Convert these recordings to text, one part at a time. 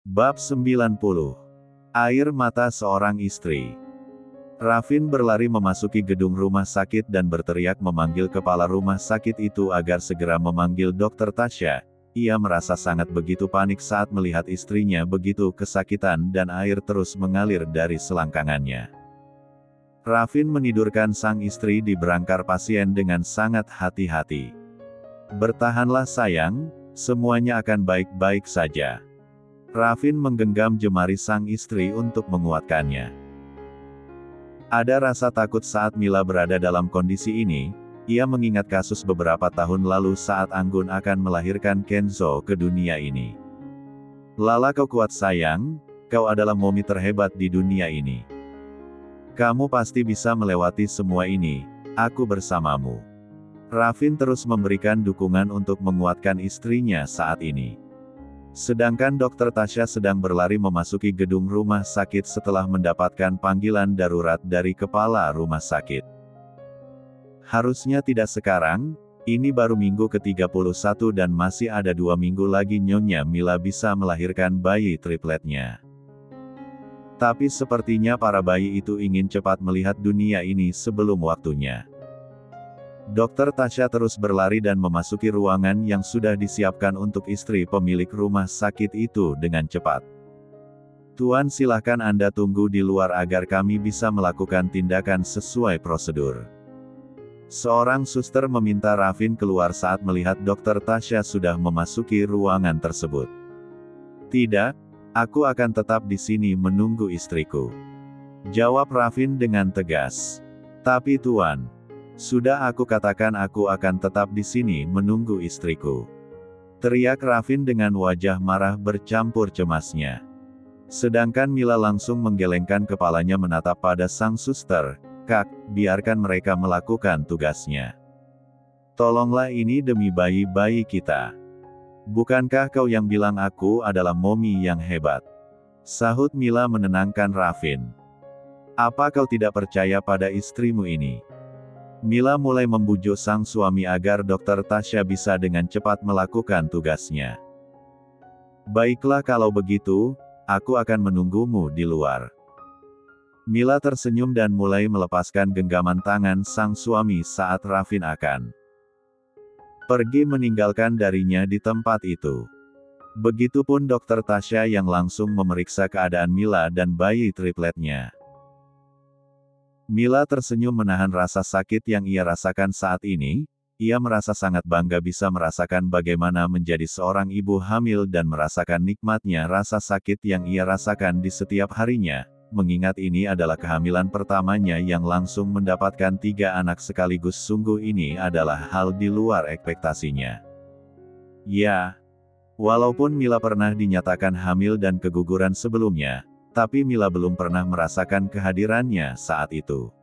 Bab 90. Air mata seorang istri. Raffin berlari memasuki gedung rumah sakit dan berteriak memanggil kepala rumah sakit itu agar segera memanggil Dr. Tasya. Ia merasa sangat begitu panik saat melihat istrinya begitu kesakitan dan air terus mengalir dari selangkangannya. Raffin menidurkan sang istri di berangkar pasien dengan sangat hati-hati. "Bertahanlah sayang, semuanya akan baik-baik saja." Raffin menggenggam jemari sang istri untuk menguatkannya. Ada rasa takut saat Mila berada dalam kondisi ini. Ia mengingat kasus beberapa tahun lalu saat Anggun akan melahirkan Kenzo ke dunia ini. "Lala, kau kuat sayang, kau adalah mommy terhebat di dunia ini. Kamu pasti bisa melewati semua ini, aku bersamamu." Raffin terus memberikan dukungan untuk menguatkan istrinya saat ini. Sedangkan Dr. Tasya sedang berlari memasuki gedung rumah sakit setelah mendapatkan panggilan darurat dari kepala rumah sakit. "Harusnya tidak sekarang, ini baru minggu ke-31 dan masih ada 2 minggu lagi Nyonya Mila bisa melahirkan bayi tripletnya. Tapi sepertinya para bayi itu ingin cepat melihat dunia ini sebelum waktunya." Dr. Tasya terus berlari dan memasuki ruangan yang sudah disiapkan untuk istri pemilik rumah sakit itu dengan cepat. "Tuan, silahkan Anda tunggu di luar agar kami bisa melakukan tindakan sesuai prosedur." Seorang suster meminta Raffin keluar saat melihat Dr. Tasya sudah memasuki ruangan tersebut. "Tidak, aku akan tetap di sini menunggu istriku," jawab Raffin dengan tegas. "Tapi Tuan, sudah aku katakan aku akan tetap di sini menunggu istriku," teriak Raffin dengan wajah marah bercampur cemasnya. Sedangkan Mila langsung menggelengkan kepalanya menatap pada sang suster. "Kak, biarkan mereka melakukan tugasnya. Tolonglah, ini demi bayi-bayi kita. Bukankah kau yang bilang aku adalah mommy yang hebat?" sahut Mila menenangkan Raffin. "Apa kau tidak percaya pada istrimu ini?" Mila mulai membujuk sang suami agar Dr. Tasya bisa dengan cepat melakukan tugasnya. "Baiklah kalau begitu, aku akan menunggumu di luar." Mila tersenyum dan mulai melepaskan genggaman tangan sang suami saat Raffin akan pergi meninggalkan darinya di tempat itu. Begitupun Dr. Tasya yang langsung memeriksa keadaan Mila dan bayi tripletnya. Mila tersenyum menahan rasa sakit yang ia rasakan saat ini. Ia merasa sangat bangga bisa merasakan bagaimana menjadi seorang ibu hamil dan merasakan nikmatnya rasa sakit yang ia rasakan di setiap harinya, mengingat ini adalah kehamilan pertamanya yang langsung mendapatkan 3 anak sekaligus. Sungguh ini adalah hal di luar ekspektasinya. Ya, walaupun Mila pernah dinyatakan hamil dan keguguran sebelumnya, tapi Mila belum pernah merasakan kehadirannya saat itu.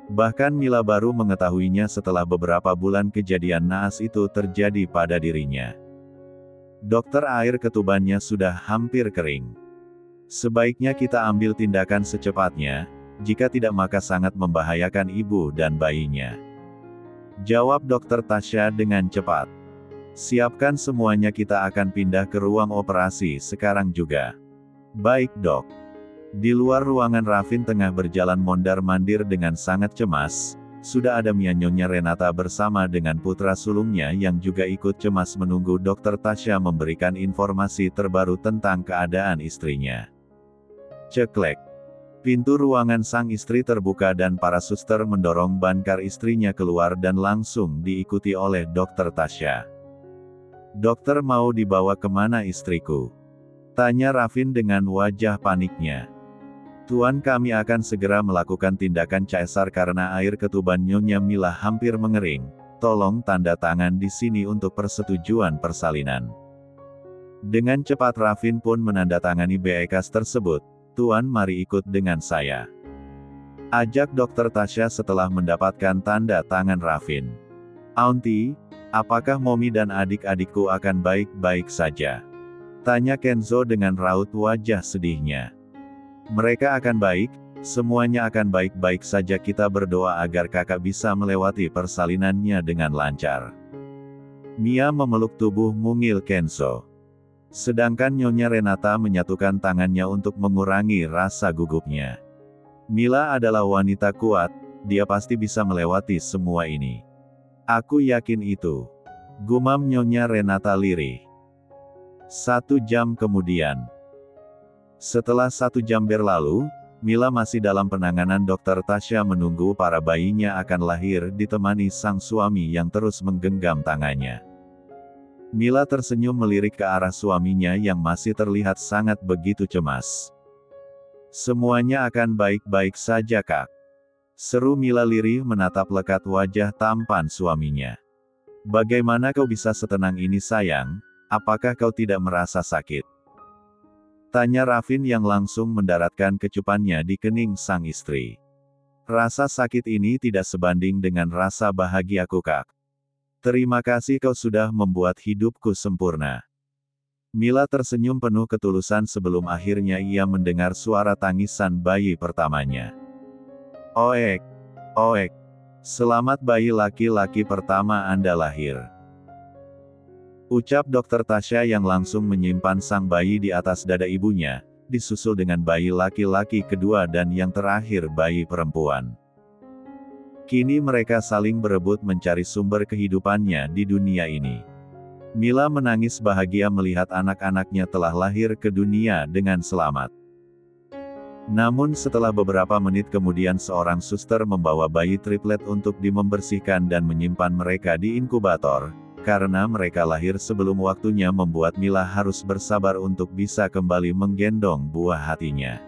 Bahkan Mila baru mengetahuinya setelah beberapa bulan kejadian naas itu terjadi pada dirinya. "Dokter, air ketubannya sudah hampir kering. Sebaiknya kita ambil tindakan secepatnya, jika tidak maka sangat membahayakan ibu dan bayinya," jawab Dr. Tasya dengan cepat. "Siapkan semuanya, kita akan pindah ke ruang operasi sekarang juga." "Baik, Dok." Di luar ruangan Raffin tengah berjalan mondar-mandir dengan sangat cemas. Sudah ada Nyonya Renata bersama dengan putra sulungnya yang juga ikut cemas menunggu Dr. Tasya memberikan informasi terbaru tentang keadaan istrinya. Ceklek. Pintu ruangan sang istri terbuka dan para suster mendorong Bankar istrinya keluar dan langsung diikuti oleh Dr. Tasya. "Dokter, mau dibawa kemana istriku?" tanya Raffin dengan wajah paniknya. "Tuan, kami akan segera melakukan tindakan caesar karena air ketuban Nyonya Mila hampir mengering. Tolong tanda tangan di sini untuk persetujuan persalinan." Dengan cepat Raffin pun menandatangani bekas tersebut. "Tuan, mari ikut dengan saya," ajak Dr. Tasya setelah mendapatkan tanda tangan Raffin. "Aunty, apakah mommy dan adik-adikku akan baik-baik saja?" tanya Kenzo dengan raut wajah sedihnya. "Mereka akan baik, semuanya akan baik-baik saja. Kita berdoa agar kakak bisa melewati persalinannya dengan lancar." Mia memeluk tubuh mungil Kenzo. Sedangkan Nyonya Renata menyatukan tangannya untuk mengurangi rasa gugupnya. Mila adalah wanita kuat, dia pasti bisa melewati semua ini. Aku yakin itu. Gumam Nyonya Renata lirih. 1 jam kemudian. Setelah 1 jam berlalu, Mila masih dalam penanganan dokter Tasya menunggu para bayinya akan lahir ditemani sang suami yang terus menggenggam tangannya. Mila tersenyum melirik ke arah suaminya yang masih terlihat sangat begitu cemas. Semuanya akan baik-baik saja, Kak. Seru Mila lirih menatap lekat wajah tampan suaminya. Bagaimana kau bisa setenang ini sayang, apakah kau tidak merasa sakit? Tanya Rafin yang langsung mendaratkan kecupannya di kening sang istri. Rasa sakit ini tidak sebanding dengan rasa bahagiaku, Kak. Terima kasih kau sudah membuat hidupku sempurna. Mila tersenyum penuh ketulusan sebelum akhirnya ia mendengar suara tangisan bayi pertamanya. Oek, oek, selamat bayi laki-laki pertama Anda lahir. Ucap dokter Tasya yang langsung menyimpan sang bayi di atas dada ibunya, disusul dengan bayi laki-laki kedua dan yang terakhir bayi perempuan. Kini mereka saling berebut mencari sumber kehidupannya di dunia ini. Mila menangis bahagia melihat anak-anaknya telah lahir ke dunia dengan selamat. Namun setelah beberapa menit kemudian seorang suster membawa bayi triplet untuk dimembersihkan dan menyimpan mereka di inkubator. Karena mereka lahir sebelum waktunya membuat Mila harus bersabar untuk bisa kembali menggendong buah hatinya.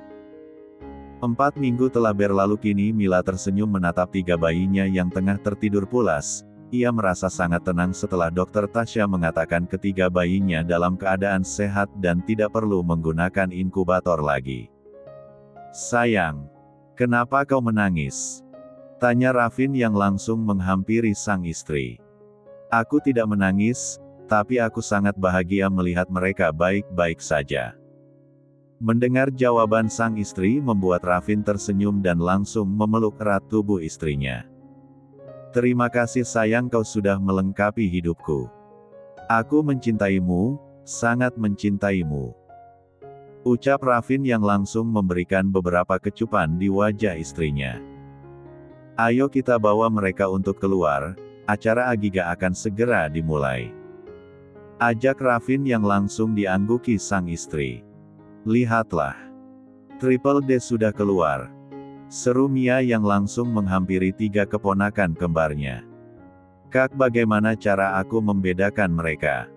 4 minggu telah berlalu kini Mila tersenyum menatap 3 bayinya yang tengah tertidur pulas. Ia merasa sangat tenang setelah dokter Tasya mengatakan ketiga bayinya dalam keadaan sehat dan tidak perlu menggunakan inkubator lagi. Sayang, kenapa kau menangis? Tanya Rafin yang langsung menghampiri sang istri. Aku tidak menangis, tapi aku sangat bahagia melihat mereka baik-baik saja. Mendengar jawaban sang istri membuat Rafin tersenyum dan langsung memeluk erat tubuh istrinya. Terima kasih sayang kau sudah melengkapi hidupku. Aku mencintaimu, sangat mencintaimu. Ucap Rafin yang langsung memberikan beberapa kecupan di wajah istrinya. Ayo kita bawa mereka untuk keluar. Acara Agiga akan segera dimulai. Ajak Rafin yang langsung diangguki sang istri. Lihatlah. Triple D sudah keluar. Seru Mia yang langsung menghampiri 3 keponakan kembarnya. Kak, bagaimana cara aku membedakan mereka?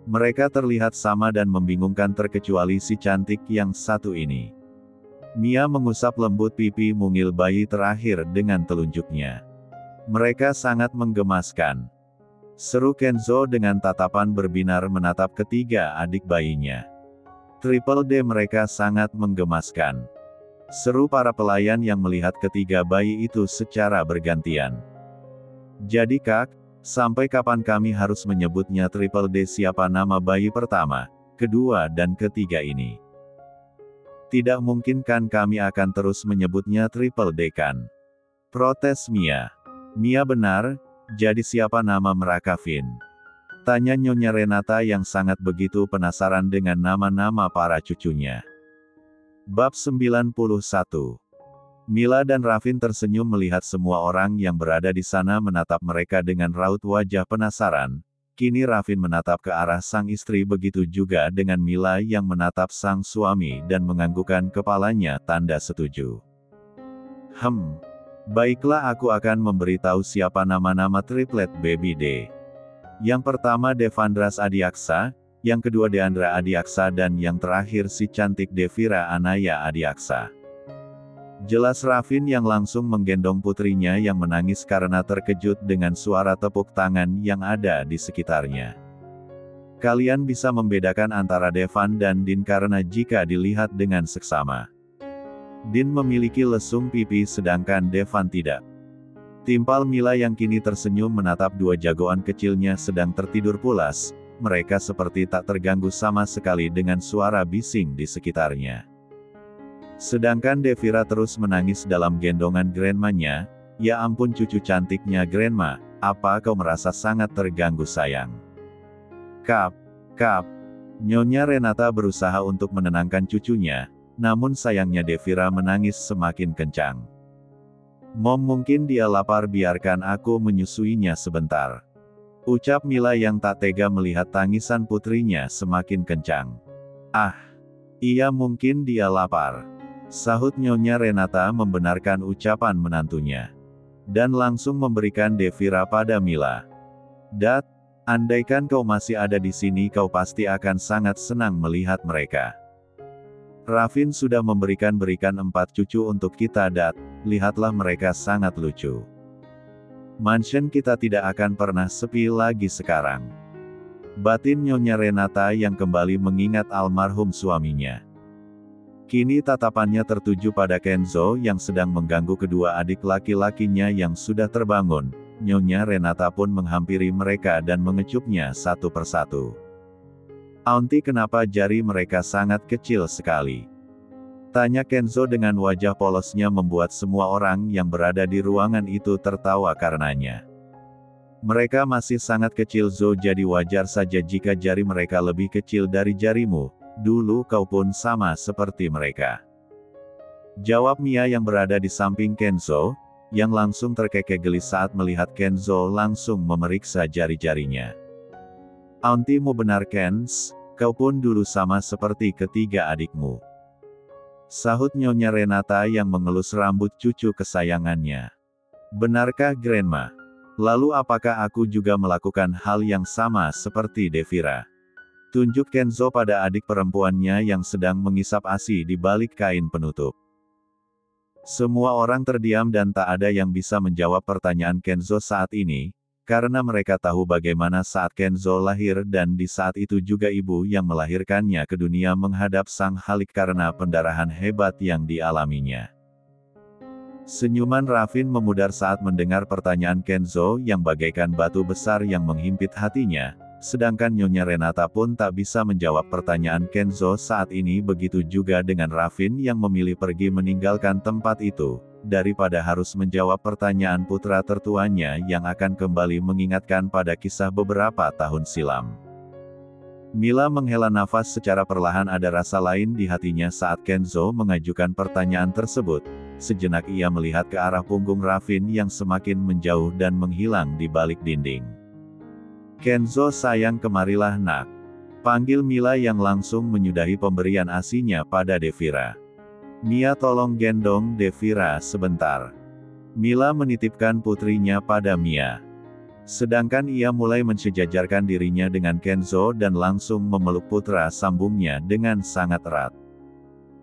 Mereka terlihat sama dan membingungkan terkecuali si cantik yang satu ini. Mia mengusap lembut pipi mungil bayi terakhir dengan telunjuknya. Mereka sangat menggemaskan. Seru Kenzo dengan tatapan berbinar menatap ketiga adik bayinya. Triple D mereka sangat menggemaskan. Seru para pelayan yang melihat ketiga bayi itu secara bergantian. Jadi Kak, sampai kapan kami harus menyebutnya Triple D? Siapa nama bayi pertama, kedua dan ketiga ini? Tidak mungkin kan kami akan terus menyebutnya Triple D kan? Protes Mia. Mia benar, jadi siapa nama mereka Vin? Tanya Nyonya Renata yang sangat begitu penasaran dengan nama-nama para cucunya. Bab 91. Mila dan Rafin tersenyum melihat semua orang yang berada di sana menatap mereka dengan raut wajah penasaran. Kini Rafin menatap ke arah sang istri begitu juga dengan Mila yang menatap sang suami dan menganggukkan kepalanya tanda setuju. Baiklah aku akan memberitahu siapa nama-nama triplet baby D. Yang pertama Devandras Adiaksa, yang kedua Deandra Adiaksa dan yang terakhir si cantik Devira Anaya Adiaksa. Jelas Rafin yang langsung menggendong putrinya yang menangis karena terkejut dengan suara tepuk tangan yang ada di sekitarnya. Kalian bisa membedakan antara Devan dan Din karena jika dilihat dengan seksama. Din memiliki lesung pipi sedangkan Devan tidak. Timpal Mila yang kini tersenyum menatap 2 jagoan kecilnya sedang tertidur pulas, mereka seperti tak terganggu sama sekali dengan suara bising di sekitarnya. Sedangkan Devira terus menangis dalam gendongan grandmanya. Ya ampun cucu cantiknya grandma, apa kau merasa sangat terganggu sayang? Kap, Kap. Nyonya Renata berusaha untuk menenangkan cucunya, namun sayangnya Devira menangis semakin kencang. Mom, mungkin dia lapar, biarkan aku menyusuinya sebentar. Ucap Mila yang tak tega melihat tangisan putrinya semakin kencang. Ah, iya mungkin dia lapar. Sahut Nyonya Renata membenarkan ucapan menantunya. Dan langsung memberikan Devira pada Mila. Dat, andaikan kau masih ada di sini kau pasti akan sangat senang melihat mereka. Ravin sudah berikan 4 cucu untuk kita, Dat. Lihatlah mereka sangat lucu. Mansion kita tidak akan pernah sepi lagi sekarang. Batin Nyonya Renata yang kembali mengingat almarhum suaminya. Kini tatapannya tertuju pada Kenzo yang sedang mengganggu kedua adik laki-lakinya yang sudah terbangun. Nyonya Renata pun menghampiri mereka dan mengecupnya satu persatu. Aunty, kenapa jari mereka sangat kecil sekali? Tanya Kenzo dengan wajah polosnya membuat semua orang yang berada di ruangan itu tertawa karenanya. Mereka masih sangat kecil Zo, jadi wajar saja jika jari mereka lebih kecil dari jarimu. Dulu kau pun sama seperti mereka. Jawab Mia yang berada di samping Kenzo, yang langsung terkekeh geli saat melihat Kenzo langsung memeriksa jari-jarinya. Aunty-mu benar Kenz, kau pun dulu sama seperti ketiga adikmu. Sahut Nyonya Renata yang mengelus rambut cucu kesayangannya. Benarkah Grandma? Lalu apakah aku juga melakukan hal yang sama seperti Devira? Tunjuk Kenzo pada adik perempuannya yang sedang mengisap ASI di balik kain penutup. Semua orang terdiam dan tak ada yang bisa menjawab pertanyaan Kenzo saat ini, karena mereka tahu bagaimana saat Kenzo lahir dan di saat itu juga ibu yang melahirkannya ke dunia menghadap sang Halik karena pendarahan hebat yang dialaminya. Senyuman Ravin memudar saat mendengar pertanyaan Kenzo yang bagaikan batu besar yang menghimpit hatinya, sedangkan Nyonya Renata pun tak bisa menjawab pertanyaan Kenzo saat ini. Begitu juga dengan Ravin yang memilih pergi meninggalkan tempat itu, daripada harus menjawab pertanyaan putra tertuanya yang akan kembali mengingatkan pada kisah beberapa tahun silam. Mila menghela nafas secara perlahan, ada rasa lain di hatinya saat Kenzo mengajukan pertanyaan tersebut. Sejenak ia melihat ke arah punggung Ravin yang semakin menjauh dan menghilang di balik dinding. Kenzo sayang, kemarilah nak. Panggil Mila yang langsung menyudahi pemberian ASInya pada Devira. Mia, tolong gendong Devira sebentar. Mila menitipkan putrinya pada Mia. Sedangkan ia mulai mensejajarkan dirinya dengan Kenzo dan langsung memeluk putra sambungnya dengan sangat erat.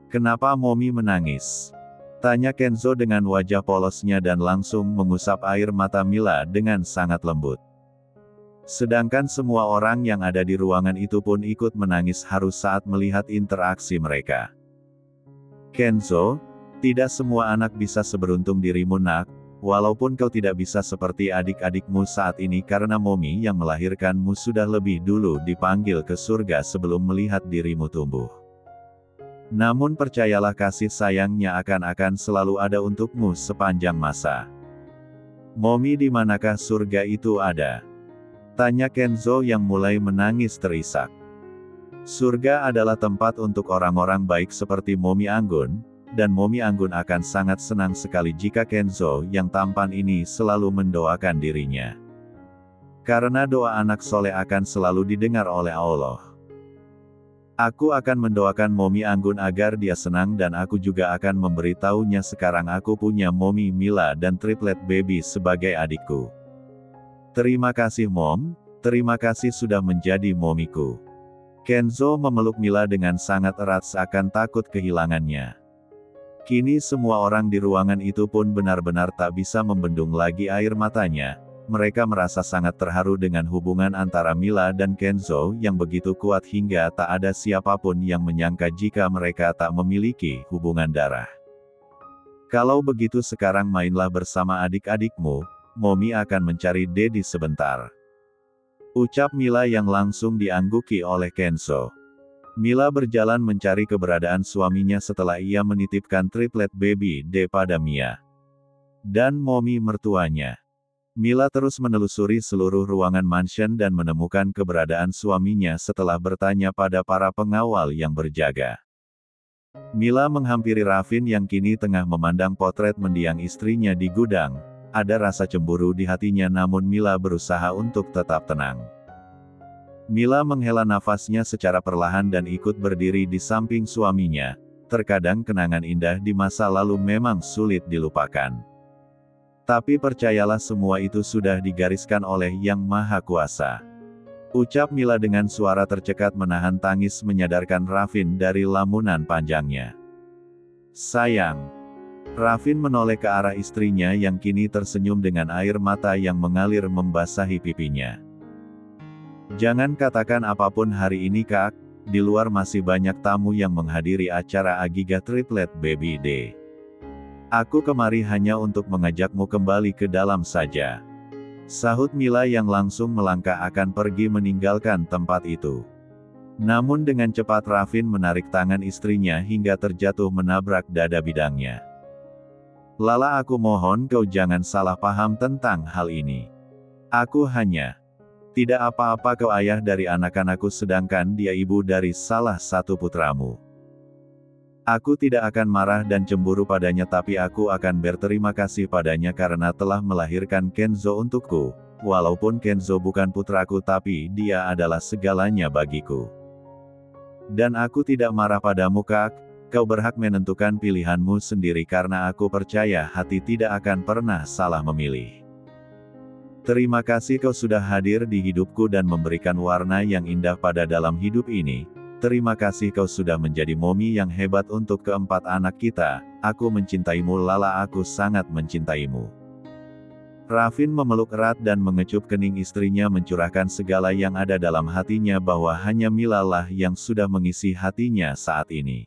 Kenapa Momi menangis? Tanya Kenzo dengan wajah polosnya dan langsung mengusap air mata Mila dengan sangat lembut. Sedangkan semua orang yang ada di ruangan itu pun ikut menangis haru saat melihat interaksi mereka. Kenzo, tidak semua anak bisa seberuntung dirimu nak, walaupun kau tidak bisa seperti adik-adikmu saat ini karena Momi yang melahirkanmu sudah lebih dulu dipanggil ke surga sebelum melihat dirimu tumbuh. Namun percayalah kasih sayangnya akan selalu ada untukmu sepanjang masa. Momi, di manakah surga itu ada? Tanya Kenzo yang mulai menangis terisak. Surga adalah tempat untuk orang-orang baik seperti Momi Anggun, dan Momi Anggun akan sangat senang sekali jika Kenzo yang tampan ini selalu mendoakan dirinya. Karena doa anak soleh akan selalu didengar oleh Allah. Aku akan mendoakan Momi Anggun agar dia senang dan aku juga akan memberitahunya sekarang aku punya Momi Mila dan triplet baby sebagai adikku. Terima kasih Mom, terima kasih sudah menjadi momiku. Kenzo memeluk Mila dengan sangat erat seakan takut kehilangannya. Kini semua orang di ruangan itu pun benar-benar tak bisa membendung lagi air matanya. Mereka merasa sangat terharu dengan hubungan antara Mila dan Kenzo yang begitu kuat hingga tak ada siapapun yang menyangka jika mereka tak memiliki hubungan darah. Kalau begitu sekarang mainlah bersama adik-adikmu. Momi akan mencari Dedi sebentar. Ucap Mila yang langsung diangguki oleh Kenzo. Mila berjalan mencari keberadaan suaminya setelah ia menitipkan triplet baby D pada Mia. Dan Momi mertuanya. Mila terus menelusuri seluruh ruangan mansion dan menemukan keberadaan suaminya setelah bertanya pada para pengawal yang berjaga. Mila menghampiri Raffin yang kini tengah memandang potret mendiang istrinya di gudang. Ada rasa cemburu di hatinya namun Mila berusaha untuk tetap tenang. Mila menghela nafasnya secara perlahan dan ikut berdiri di samping suaminya. Terkadang kenangan indah di masa lalu memang sulit dilupakan. Tapi percayalah semua itu sudah digariskan oleh Yang Maha Kuasa. Ucap Mila dengan suara tercekat menahan tangis menyadarkan Raffin dari lamunan panjangnya. Sayang. Raffin menoleh ke arah istrinya yang kini tersenyum dengan air mata yang mengalir membasahi pipinya. Jangan katakan apapun hari ini Kak, di luar masih banyak tamu yang menghadiri acara Agiga Triplet Baby Day. Aku kemari hanya untuk mengajakmu kembali ke dalam saja. Sahut Mila yang langsung melangkah akan pergi meninggalkan tempat itu. Namun dengan cepat Raffin menarik tangan istrinya hingga terjatuh menabrak dada bidangnya. Lala, aku mohon kau jangan salah paham tentang hal ini. Aku hanya tidak apa-apa, kau ayah dari anak-anakku sedangkan dia ibu dari salah satu putramu. Aku tidak akan marah dan cemburu padanya tapi aku akan berterima kasih padanya karena telah melahirkan Kenzo untukku. Walaupun Kenzo bukan putraku tapi dia adalah segalanya bagiku. Dan aku tidak marah padamu Kak, kau berhak menentukan pilihanmu sendiri karena aku percaya hati tidak akan pernah salah memilih. Terima kasih kau sudah hadir di hidupku dan memberikan warna yang indah pada dalam hidup ini. Terima kasih kau sudah menjadi momi yang hebat untuk keempat anak kita. Aku mencintaimu Lala, aku sangat mencintaimu. Raffin memeluk erat dan mengecup kening istrinya mencurahkan segala yang ada dalam hatinya bahwa hanya Mila lah yang sudah mengisi hatinya saat ini.